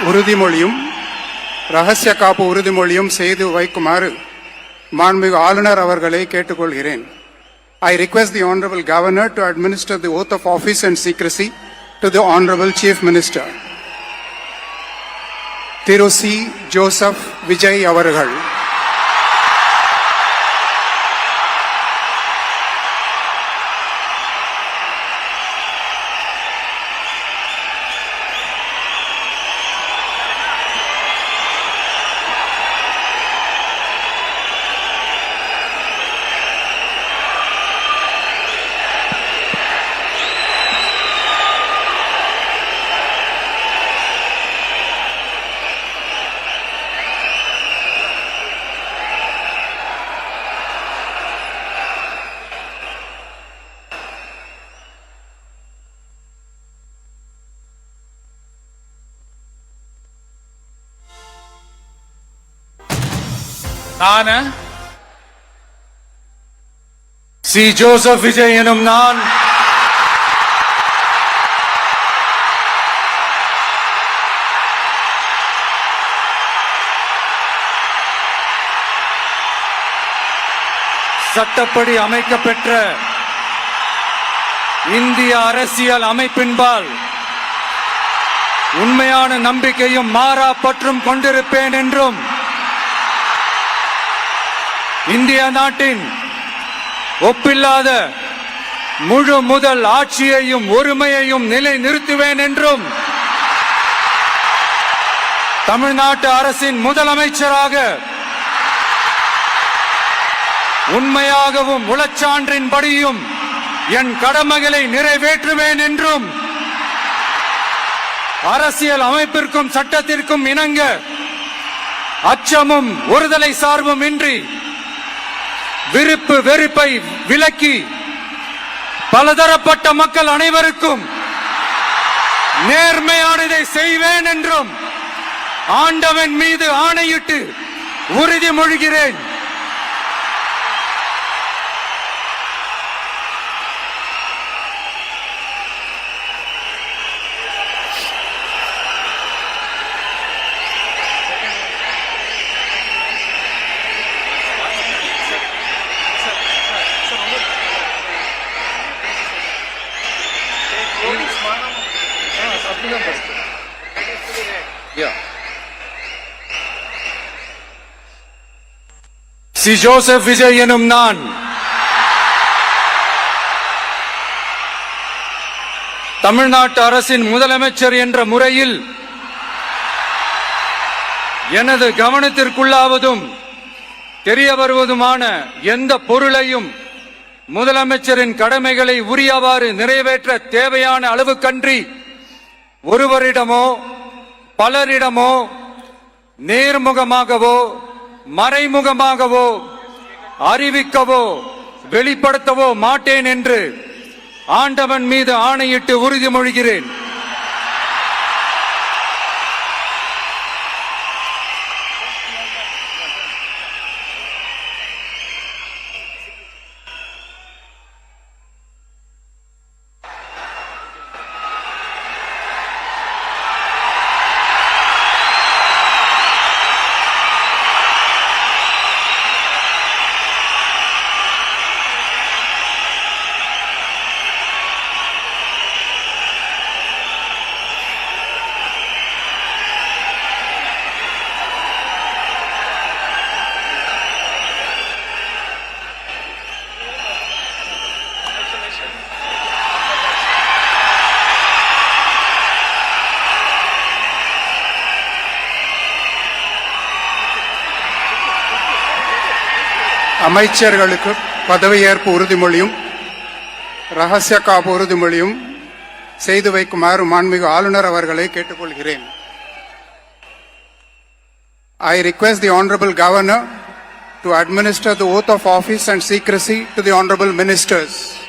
உறுதிமொழியும் ரகசிய காப்பு உறுதிமொழியும் செய்து வைக்குமாறு மாண்புமிகு ஆளுநர் அவர்களை கேட்டுக்கொள்கிறேன். I request the Honorable Governor to administer the oath of office and secrecy to the Honorable Chief Minister. Thiru C. Joseph Vijay அவர்கள். நான் சி. ஜோசப் விஜய் எனும் நான் சட்டப்படி அமைக்கப்பெற்ற இந்திய அரசியல் அமைப்பின்பால் உண்மையான நம்பிக்கையும் மாறா பற்றும் கொண்டிருப்பேன் என்றும் இந்திய நாட்டின் ஒப்பில்லாத முழு முதல் ஆட்சியையும் ஒருமையையும் நிலை நிறுத்துவேன் என்றும் தமிழ்நாட்டு அரசின் முதலமைச்சராக உண்மையாகவும் உளச்சான்றின்படியும் என் கடமைகளை நிறைவேற்றுவேன் என்றும் அரசியல் அமைப்பிற்கும் சட்டத்திற்கும் இணங்க அச்சமும் ஒருதலை சார்பும் இன்றி விருப்பு வெறுப்பை விலக்கி பலதரப்பட்ட மக்கள் அனைவருக்கும் நேர்மையானதை செய்வேன் என்றும் ஆண்டவன் மீது ஆணையிட்டு உறுதிமொழிகிறேன். சி. ஜோசப் விஜய் எனும் நான் தமிழ்நாட்டு அரசின் முதலமைச்சர் என்ற முறையில் எனது கவனத்திற்குள்ளாவதும் தெரிய வருவதுமான எந்த பொருளையும் முதலமைச்சரின் கடமைகளை உரியவாறு நிறைவேற்ற தேவையான அளவுக்கன்றி ஒருவரிடமோ பலரிடமோ நேர்முகமாகவோ மறைமுகமாகவோ அறிவிக்கவோ வெளிப்படுத்தவோ மாட்டேன் என்று ஆண்டவன் மீது ஆணையிட்டு உறுதிமொழிகிறேன். அமைச்சர்களுக்கு பதவியேற்பு உறுதிமொழியும் ரகசிய காப்பு உறுதிமொழியும் செய்து வைக்குமாறு மாண்புமிகு ஆளுநர் அவர்களை கேட்டுக்கொள்கிறேன். I request the Honorable Governor to administer the oath of office and secrecy to the Honorable Ministers.